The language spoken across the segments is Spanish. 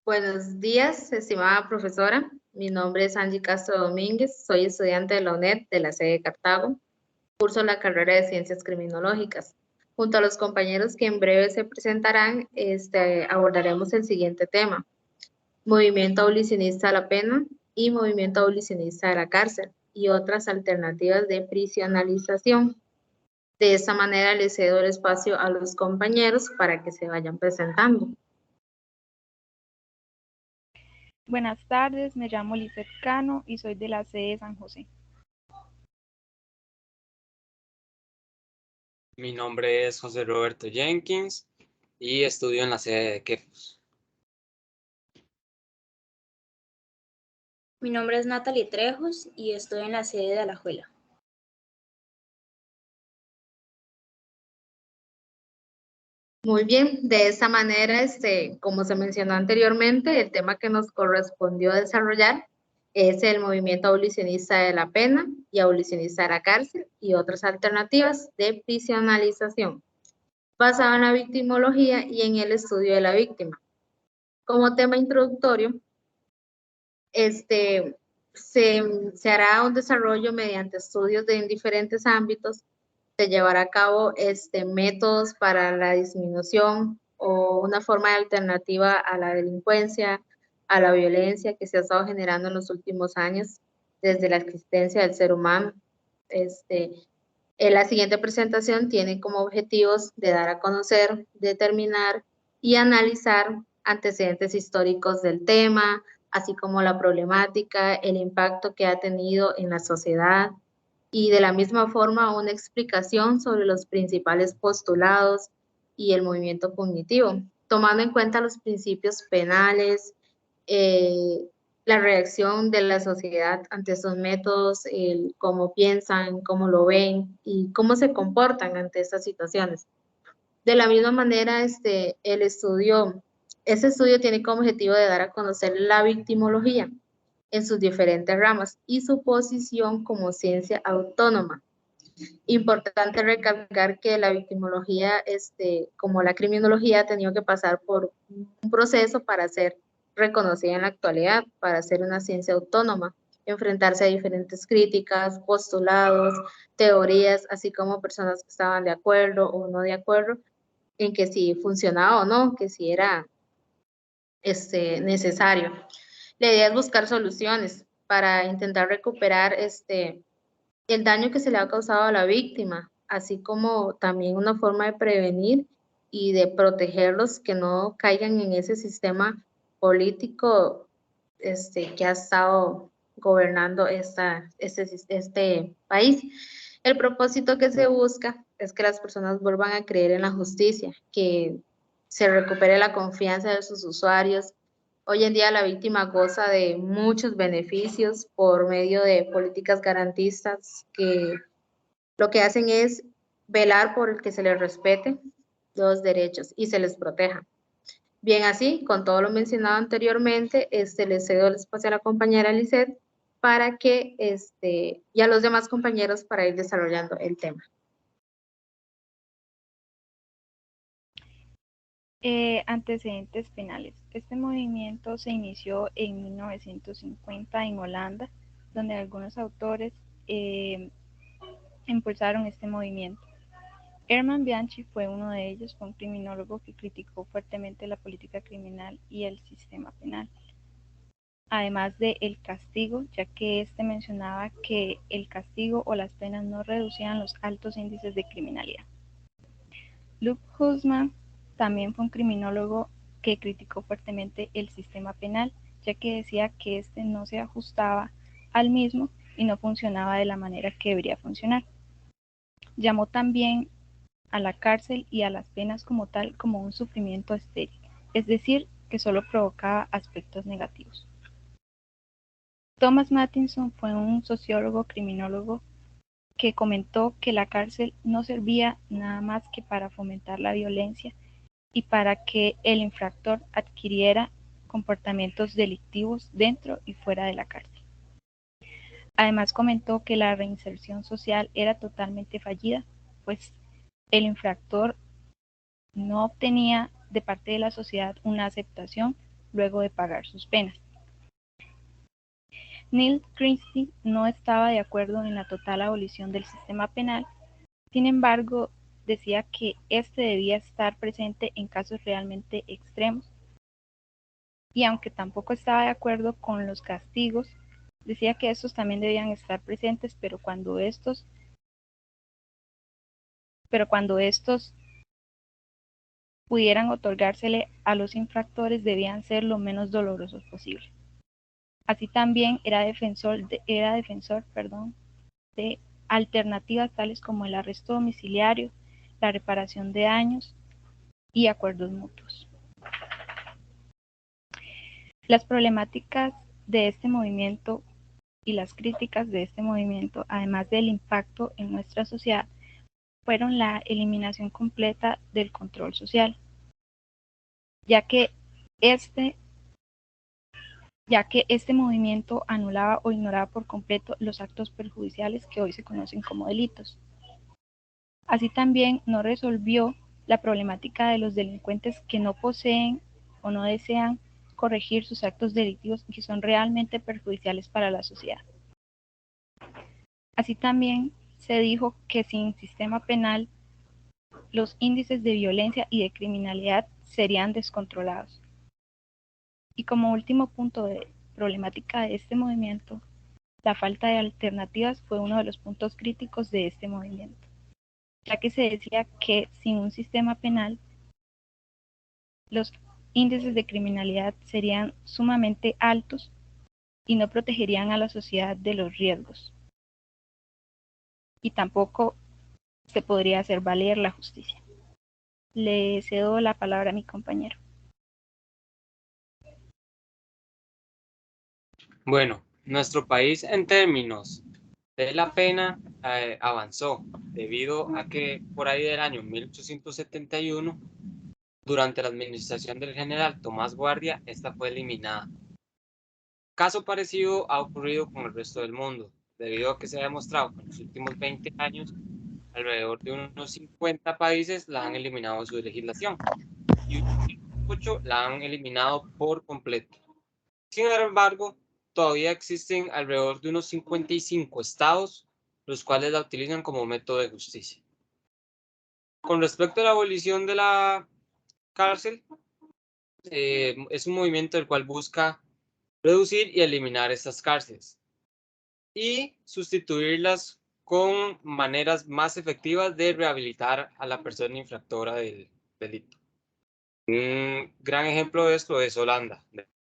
Buenos días, estimada profesora. Mi nombre es Angie Castro Domínguez, soy estudiante de la UNED de la sede de Cartago. Curso la carrera de Ciencias Criminológicas. Junto a los compañeros que en breve se presentarán, abordaremos el siguiente tema: movimiento abolicionista de la pena y movimiento abolicionista de la cárcel y otras alternativas de prisionalización. De esta manera les cedo el espacio a los compañeros para que se vayan presentando. Buenas tardes, me llamo Lizeth Cano y soy de la sede de San José. Mi nombre es José Roberto Jenkins y estudio en la sede de Quefos. Mi nombre es Natalie Trejos y estoy en la sede de Alajuela. Muy bien, de esa manera, como se mencionó anteriormente, el tema que nos correspondió desarrollar es el movimiento abolicionista de la pena y abolicionista de la cárcel y otras alternativas de prisionalización, basado en la victimología y en el estudio de la víctima. Como tema introductorio, se hará un desarrollo mediante estudios en diferentes ámbitos. Se llevará a cabo métodos para la disminución o una forma de alternativa a la delincuencia, a la violencia que se ha estado generando en los últimos años desde la existencia del ser humano. La siguiente presentación tiene como objetivos de dar a conocer, determinar y analizar antecedentes históricos del tema, así como la problemática, el impacto que ha tenido en la sociedad, y de la misma forma una explicación sobre los principales postulados y el movimiento cognitivo, tomando en cuenta los principios penales, la reacción de la sociedad ante estos métodos, el cómo piensan, cómo lo ven y cómo se comportan ante estas situaciones. De la misma manera, ese estudio tiene como objetivo de dar a conocer la victimología en sus diferentes ramas y su posición como ciencia autónoma. Importante recalcar que la victimología, como la criminología, ha tenido que pasar por un proceso para ser reconocida en la actualidad, para ser una ciencia autónoma, enfrentarse a diferentes críticas, postulados, teorías, así como personas que estaban de acuerdo o no de acuerdo en que si funcionaba o no, que si era necesario. La idea es buscar soluciones para intentar recuperar el daño que se le ha causado a la víctima, así como también una forma de prevenir y de protegerlos que no caigan en ese sistema político que ha estado gobernando este país. El propósito que se busca es que las personas vuelvan a creer en la justicia, que se recupere la confianza de sus usuarios. Hoy en día la víctima goza de muchos beneficios por medio de políticas garantistas que lo que hacen es velar por el que se les respete los derechos y se les proteja. Bien, así, con todo lo mencionado anteriormente, le cedo el espacio a la compañera Lisette para que, y a los demás compañeros para ir desarrollando el tema. Antecedentes penales. Este movimiento se inició en 1950 en Holanda, donde algunos autores impulsaron este movimiento. Herman Bianchi fue uno de ellos, fue un criminólogo que criticó fuertemente la política criminal y el sistema penal, además de el castigo, ya que este mencionaba que el castigo o las penas no reducían los altos índices de criminalidad. Luke Husman también fue un criminólogo que criticó fuertemente el sistema penal, ya que decía que este no se ajustaba al mismo y no funcionaba de la manera que debería funcionar. Llamó también a la cárcel y a las penas como tal como un sufrimiento estéril, es decir, que solo provocaba aspectos negativos. Thomas Mathison fue un sociólogo criminólogo que comentó que la cárcel no servía nada más que para fomentar la violencia y para que el infractor adquiriera comportamientos delictivos dentro y fuera de la cárcel. Además comentó que la reinserción social era totalmente fallida, pues el infractor no obtenía de parte de la sociedad una aceptación luego de pagar sus penas. Neil Christie no estaba de acuerdo en la total abolición del sistema penal, sin embargo, decía que este debía estar presente en casos realmente extremos, y aunque tampoco estaba de acuerdo con los castigos, decía que estos también debían estar presentes, pero cuando estos pudieran otorgársele a los infractores debían ser lo menos dolorosos posible. Así también era defensor de alternativas tales como el arresto domiciliario, la reparación de daños y acuerdos mutuos. Las problemáticas de este movimiento y las críticas de este movimiento, además del impacto en nuestra sociedad, fueron la eliminación completa del control social, ya que este movimiento anulaba o ignoraba por completo los actos perjudiciales que hoy se conocen como delitos. Así también no resolvió la problemática de los delincuentes que no poseen o no desean corregir sus actos delictivos y que son realmente perjudiciales para la sociedad. Así también se dijo que sin sistema penal los índices de violencia y de criminalidad serían descontrolados. Y como último punto de problemática de este movimiento, la falta de alternativas fue uno de los puntos críticos de este movimiento, ya que se decía que sin un sistema penal, los índices de criminalidad serían sumamente altos y no protegerían a la sociedad de los riesgos. Y tampoco se podría hacer valer la justicia. Le cedo la palabra a mi compañero. Bueno, nuestro país en términos de la pena avanzó debido a que por ahí del año 1871, durante la administración del general Tomás Guardia, esta fue eliminada. Caso parecido ha ocurrido con el resto del mundo, debido a que se ha demostrado que en los últimos 20 años alrededor de unos 50 países la han eliminado de su legislación y 8 la han eliminado por completo. Sin embargo, todavía existen alrededor de unos 55 estados los cuales la utilizan como método de justicia. Con respecto a la abolición de la cárcel, es un movimiento el cual busca reducir y eliminar estas cárceles y sustituirlas con maneras más efectivas de rehabilitar a la persona infractora del delito. Un gran ejemplo de esto es Holanda,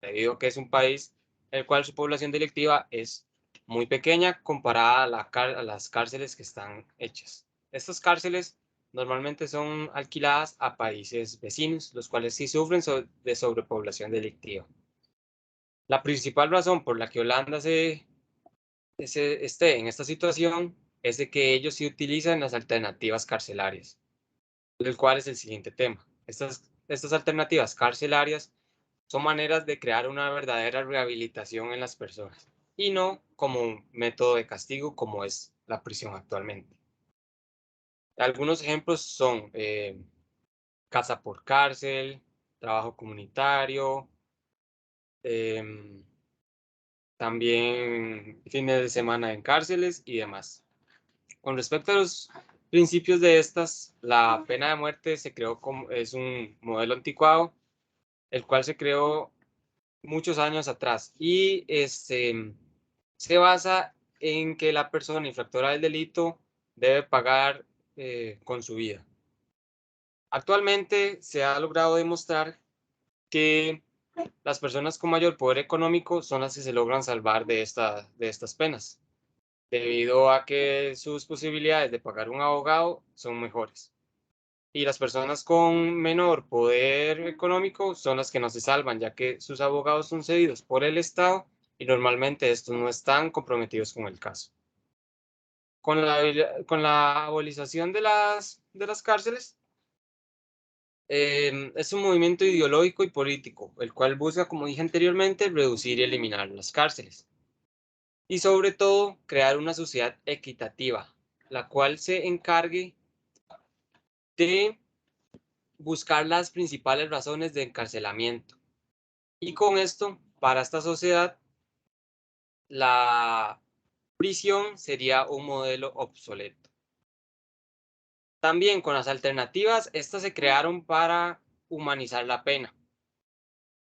debido a que es un país en el cual su población delictiva es muy pequeña comparada a las cárceles que están hechas. Estas cárceles normalmente son alquiladas a países vecinos, los cuales sí sufren de sobrepoblación delictiva. La principal razón por la que Holanda esté en esta situación es de que ellos sí utilizan las alternativas carcelarias, el cual es el siguiente tema. Estas alternativas carcelarias son maneras de crear una verdadera rehabilitación en las personas y no como un método de castigo como es la prisión actualmente. Algunos ejemplos son casa por cárcel, trabajo comunitario, también fines de semana en cárceles y demás. Con respecto a los principios de estas, la pena de muerte se creó es un modelo anticuado, el cual se creó muchos años atrás y se basa en que la persona infractora del delito debe pagar con su vida. Actualmente se ha logrado demostrar que las personas con mayor poder económico son las que se logran salvar de estas penas, debido a que sus posibilidades de pagar un abogado son mejores. Y las personas con menor poder económico son las que no se salvan, ya que sus abogados son cedidos por el Estado y normalmente estos no están comprometidos con el caso. Con la abolición de las cárceles, es un movimiento ideológico y político, el cual busca, como dije anteriormente, reducir y eliminar las cárceles. Y sobre todo, crear una sociedad equitativa, la cual se encargue de buscar las principales razones de encarcelamiento Y con esto, para esta sociedad, la prisión sería un modelo obsoleto. También con las alternativas, estas se crearon para humanizar la pena,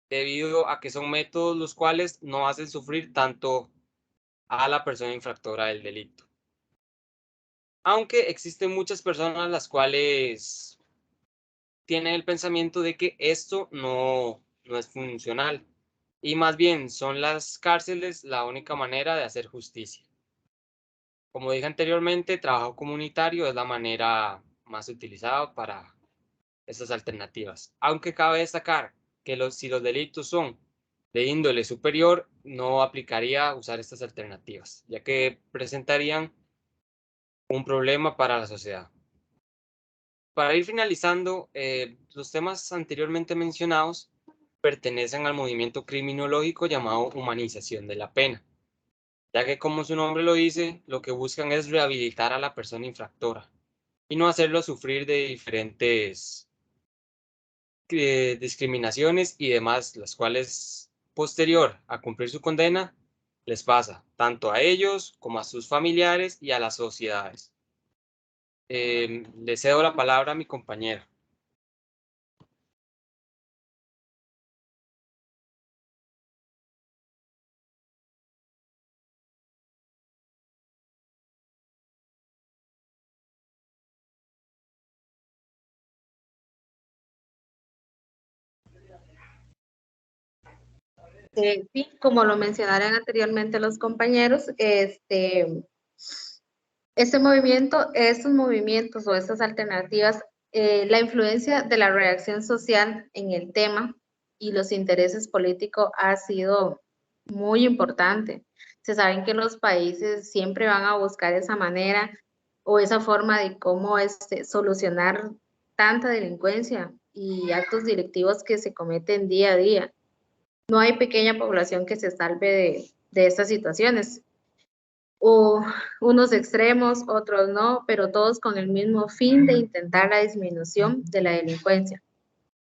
debido a que son métodos los cuales no hacen sufrir tanto a la persona infractora del delito. Aunque existen muchas personas las cuales tienen el pensamiento de que esto no es funcional y más bien son las cárceles la única manera de hacer justicia. Como dije anteriormente, trabajo comunitario es la manera más utilizada para estas alternativas. Aunque cabe destacar que si los delitos son de índole superior, no aplicaría usar estas alternativas, ya que presentarían un problema para la sociedad. Para ir finalizando, los temas anteriormente mencionados pertenecen al movimiento criminológico llamado humanización de la pena, ya que como su nombre lo dice, lo que buscan es rehabilitar a la persona infractora y no hacerlo sufrir de diferentes discriminaciones y demás, las cuales posterior a cumplir su condena les pasa tanto a ellos como a sus familiares y a las sociedades. Le cedo la palabra a mi compañera. Sí, como lo mencionaron anteriormente los compañeros, este movimiento, estos movimientos o estas alternativas, la influencia de la reacción social en el tema y los intereses políticos ha sido muy importante. Se saben que los países siempre van a buscar esa manera o esa forma de cómo solucionar tanta delincuencia y actos delictivos que se cometen día a día. No hay pequeña población que se salve de estas situaciones, o unos extremos, otros no, pero todos con el mismo fin de intentar la disminución de la delincuencia.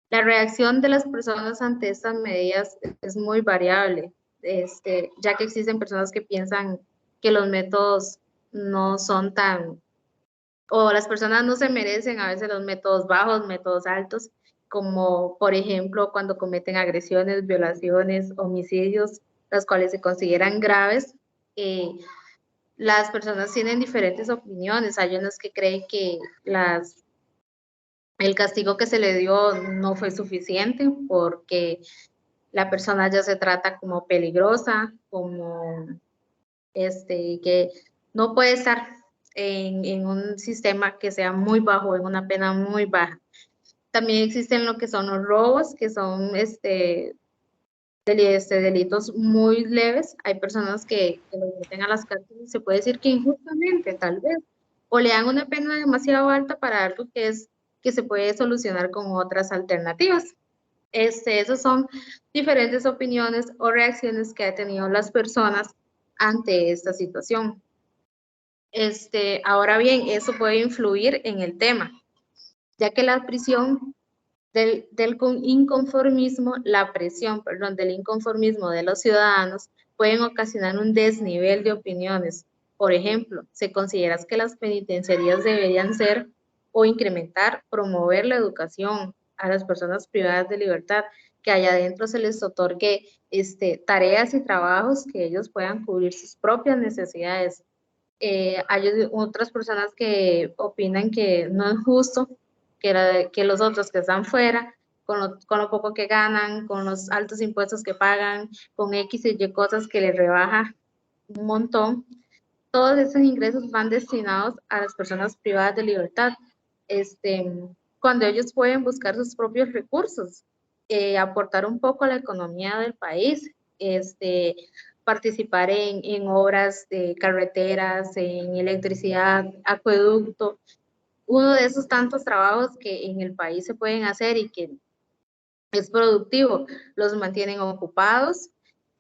La reacción de las personas ante estas medidas es muy variable, ya que existen personas que piensan que los métodos no son tan, o las personas no se merecen a veces los métodos bajos, métodos altos, como por ejemplo cuando cometen agresiones, violaciones, homicidios, las cuales se consideran graves. Las personas tienen diferentes opiniones. Hay unos que creen que el castigo que se le dio no fue suficiente porque la persona ya se trata como peligrosa, como que no puede estar en un sistema que sea muy bajo, en una pena muy baja. También existen lo que son los robos, que son delitos muy leves. Hay personas que los meten a las cárceles, se puede decir que injustamente, tal vez, o le dan una pena demasiado alta para algo que se puede solucionar con otras alternativas. Esas son diferentes opiniones o reacciones que han tenido las personas ante esta situación. Ahora bien, eso puede influir en el tema, ya que la prisión del inconformismo, la presión, perdón, del inconformismo de los ciudadanos pueden ocasionar un desnivel de opiniones. Por ejemplo, se considera que las penitenciarías deberían ser o incrementar, promover la educación a las personas privadas de libertad, que allá adentro se les otorgue tareas y trabajos que ellos puedan cubrir sus propias necesidades. Hay otras personas que opinan que no es justo que los otros que están fuera, con lo poco que ganan, con los altos impuestos que pagan, con X y Y cosas que les rebaja un montón, todos esos ingresos van destinados a las personas privadas de libertad, cuando ellos pueden buscar sus propios recursos, aportar un poco a la economía del país, participar en obras de carreteras, en electricidad, acueducto, uno de esos tantos trabajos que en el país se pueden hacer y que es productivo, los mantienen ocupados,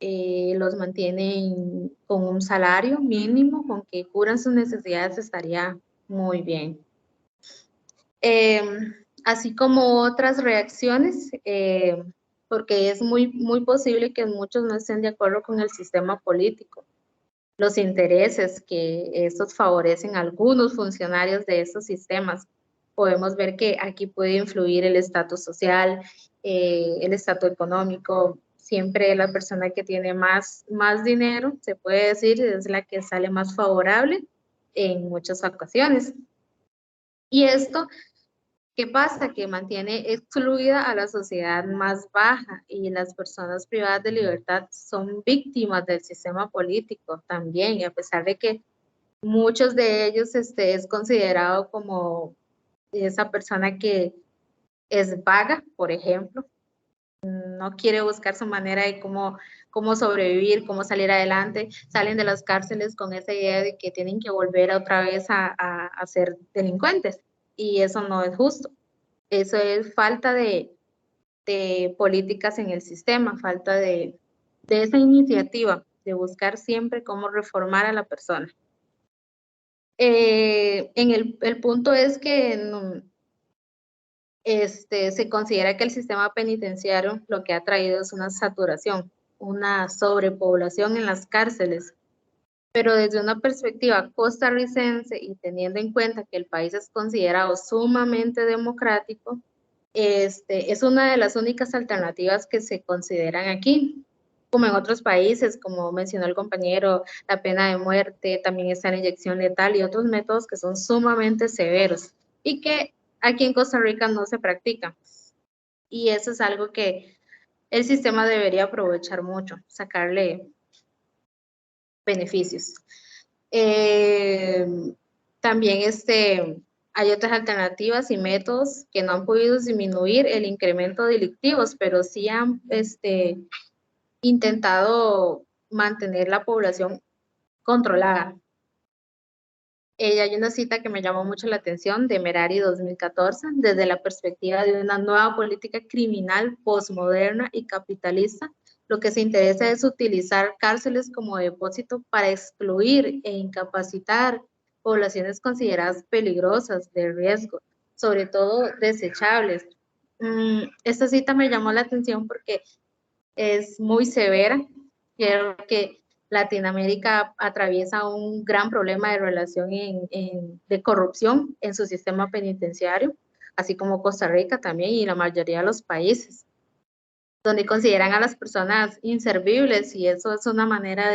los mantienen con un salario mínimo, con que cubran sus necesidades, estaría muy bien. Así como otras reacciones, porque es muy posible que muchos no estén de acuerdo con el sistema político, los intereses que estos favorecen a algunos funcionarios de estos sistemas. Podemos ver que aquí puede influir el estatus social, el estatus económico. Siempre la persona que tiene más dinero, se puede decir, es la que sale más favorable en muchas ocasiones. Y esto, ¿qué pasa? Que mantiene excluida a la sociedad más baja, y las personas privadas de libertad son víctimas del sistema político también, y a pesar de que muchos de ellos es considerado como esa persona que es vaga, por ejemplo, no quiere buscar su manera de cómo sobrevivir, cómo salir adelante, salen de las cárceles con esa idea de que tienen que volver otra vez a ser delincuentes, y eso no es justo. Eso es falta de políticas en el sistema, falta de esa iniciativa de buscar siempre cómo reformar a la persona. El punto es que se considera que el sistema penitenciario lo que ha traído es una saturación, una sobrepoblación en las cárceles, pero desde una perspectiva costarricense y teniendo en cuenta que el país es considerado sumamente democrático, es una de las únicas alternativas que se consideran aquí. Como en otros países, como mencionó el compañero, la pena de muerte, también está la inyección letal y otros métodos que son sumamente severos y que aquí en Costa Rica no se practican. Y eso es algo que el sistema debería aprovechar mucho, sacarle beneficios. También hay otras alternativas y métodos que no han podido disminuir el incremento de delictivos, pero sí han intentado mantener la población controlada. Hay una cita que me llamó mucho la atención de Merari 2014, desde la perspectiva de una nueva política criminal postmoderna y capitalista. Lo que se interesa es utilizar cárceles como depósito para excluir e incapacitar poblaciones consideradas peligrosas, de riesgo, sobre todo desechables. Esta cita me llamó la atención porque es muy severa. Creo que Latinoamérica atraviesa un gran problema de relación de corrupción en su sistema penitenciario, así como Costa Rica también y la mayoría de los países, donde consideran a las personas inservibles, y eso es una manera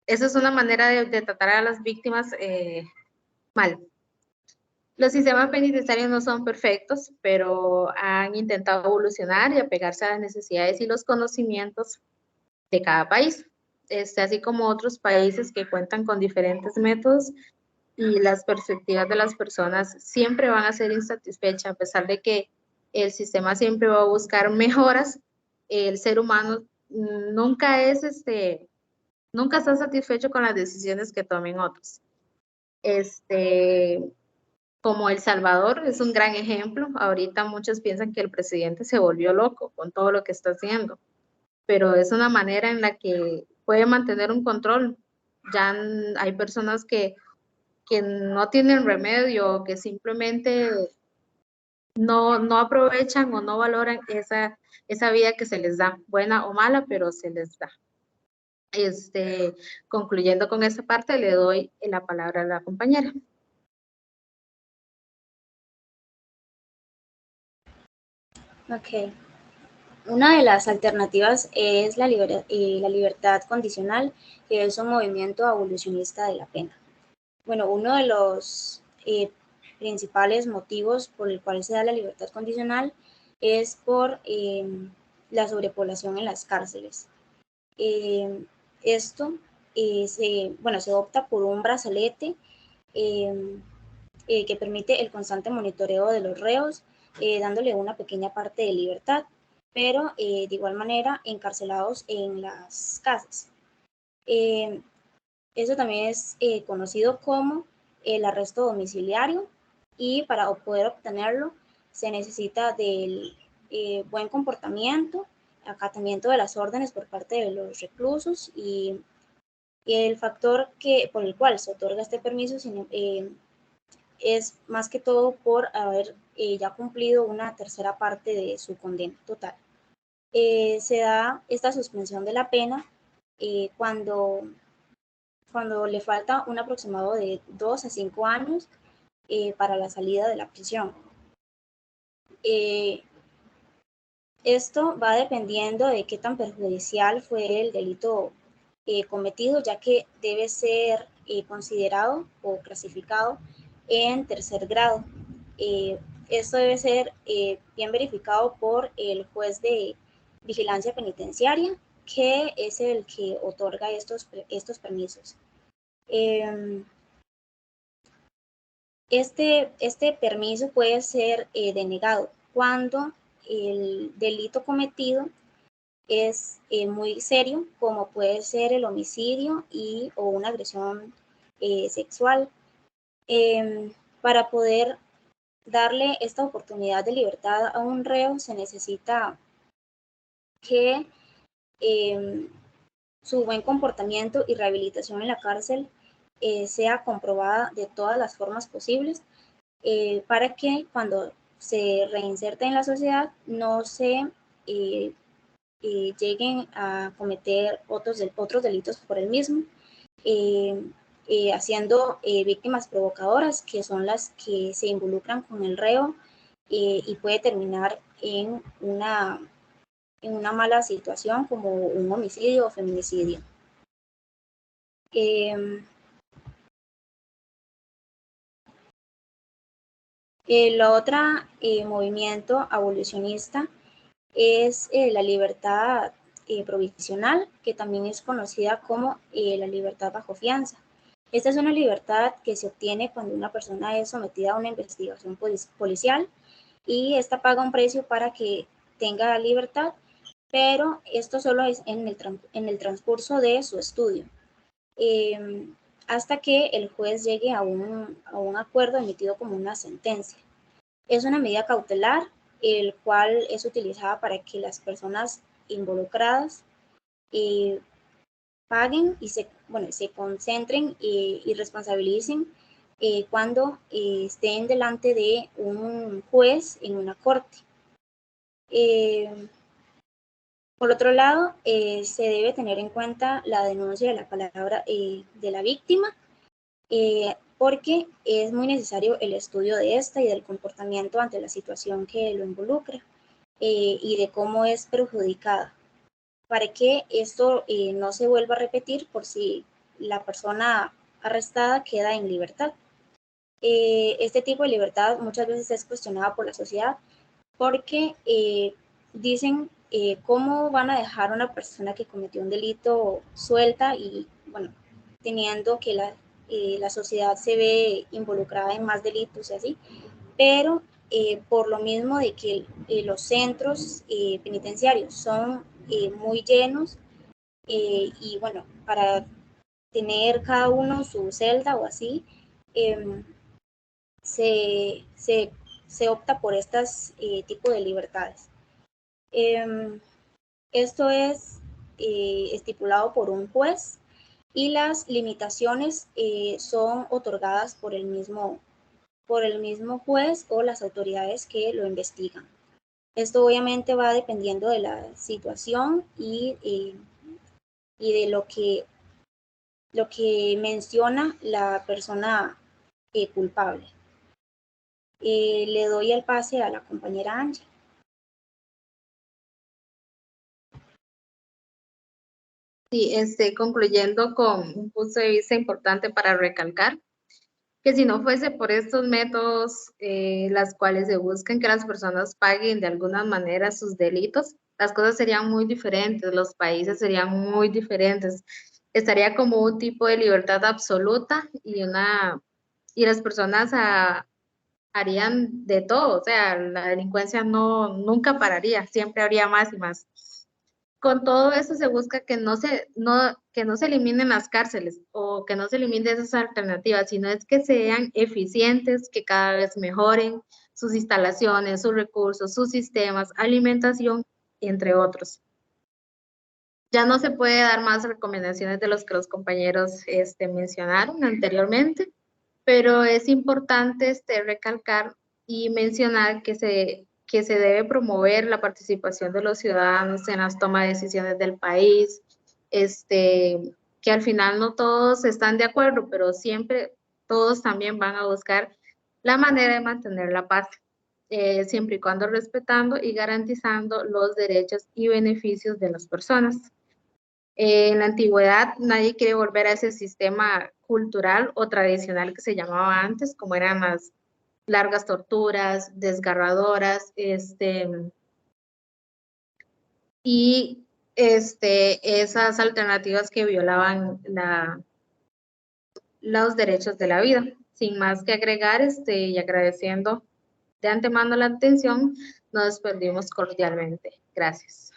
eso es una manera de tratar a las víctimas mal. Los sistemas penitenciarios no son perfectos, pero han intentado evolucionar y apegarse a las necesidades y los conocimientos de cada país, así como otros países que cuentan con diferentes métodos, y las perspectivas de las personas siempre van a ser insatisfechas, a pesar de que el sistema siempre va a buscar mejoras. El ser humano nunca nunca está satisfecho con las decisiones que tomen otros. Como El Salvador es un gran ejemplo. Ahorita muchos piensan que el presidente se volvió loco con todo lo que está haciendo, pero es una manera en la que puede mantener un control. Ya hay personas que no tienen remedio, que simplemente no aprovechan o no valoran esa vida que se les da, buena o mala, pero se les da. Concluyendo con esta parte, le doy la palabra a la compañera. Ok. Una de las alternativas es la libertad condicional, que es un movimiento abolicionista de la pena. Bueno, uno de los principales motivos por el cual se da la libertad condicional es por la sobrepoblación en las cárceles. Esto se opta por un brazalete que permite el constante monitoreo de los reos, dándole una pequeña parte de libertad, pero de igual manera encarcelados en las casas. Eso también es conocido como el arresto domiciliario, y para poder obtenerlo se necesita del buen comportamiento, acatamiento de las órdenes por parte de los reclusos, y el factor por el cual se otorga este permiso es más que todo por haber ya cumplido una tercera parte de su condena total. Se da esta suspensión de la pena cuando le falta un aproximado de 2 a 5 años para la salida de la prisión. Esto va dependiendo de qué tan perjudicial fue el delito cometido, ya que debe ser considerado o clasificado en tercer grado. Esto debe ser bien verificado por el juez de vigilancia penitenciaria, que es el que otorga estos permisos. Este permiso puede ser denegado cuando el delito cometido es muy serio, como puede ser el homicidio o una agresión sexual. Para poder darle esta oportunidad de libertad a un reo, se necesita que su buen comportamiento y rehabilitación en la cárcel sea comprobada de todas las formas posibles, para que cuando se reinserte en la sociedad no se lleguen a cometer otros delitos por el mismo, haciendo víctimas provocadoras, que son las que se involucran con el reo y puede terminar en una mala situación como un homicidio o feminicidio. El otro movimiento abolicionista es la libertad provisional, que también es conocida como la libertad bajo fianza. Esta es una libertad que se obtiene cuando una persona es sometida a una investigación policial y esta paga un precio para que tenga libertad, pero esto solo es en el transcurso de su estudio, hasta que el juez llegue a un acuerdo emitido como una sentencia. Es una medida cautelar, el cual es utilizada para que las personas involucradas paguen y se concentren y responsabilicen cuando estén delante de un juez en una corte. Por otro lado, se debe tener en cuenta la denuncia de la palabra de la víctima, porque es muy necesario el estudio de esta y del comportamiento ante la situación que lo involucra y de cómo es perjudicada, para que esto no se vuelva a repetir por si la persona arrestada queda en libertad. Este tipo de libertad muchas veces es cuestionada por la sociedad porque dicen cómo van a dejar a una persona que cometió un delito suelta y, bueno, teniendo que la sociedad se ve involucrada en más delitos y así, pero por lo mismo de que los centros penitenciarios son muy llenos y bueno, para tener cada uno su celda o así, se opta por estas tipos de libertades. Esto es estipulado por un juez y las limitaciones son otorgadas por el mismo juez o las autoridades que lo investigan. Esto obviamente va dependiendo de la situación y de lo que menciona la persona culpable. Le doy el pase a la compañera Angie. Sí, concluyendo con un punto de vista importante para recalcar, que si no fuese por estos métodos, las cuales se buscan que las personas paguen de alguna manera sus delitos, las cosas serían muy diferentes, los países serían muy diferentes. Estaría como un tipo de libertad absoluta y las personas harían de todo, o sea, la delincuencia nunca pararía, siempre habría más y más. Con todo eso se busca que no se eliminen las cárceles o que no se eliminen esas alternativas, sino es que sean eficientes, que cada vez mejoren sus instalaciones, sus recursos, sus sistemas, alimentación, entre otros. Ya no se puede dar más recomendaciones de los que los compañeros mencionaron anteriormente, pero es importante recalcar y mencionar que se debe promover la participación de los ciudadanos en las tomas de decisiones del país, que al final no todos están de acuerdo, pero siempre todos también van a buscar la manera de mantener la paz, siempre y cuando respetando y garantizando los derechos y beneficios de las personas. En la antigüedad nadie quiere volver a ese sistema cultural o tradicional que se llamaba antes, como eran las largas torturas, desgarradoras, y esas alternativas que violaban los derechos de la vida. Sin más que agregar, y agradeciendo de antemano la atención, nos despedimos cordialmente. Gracias.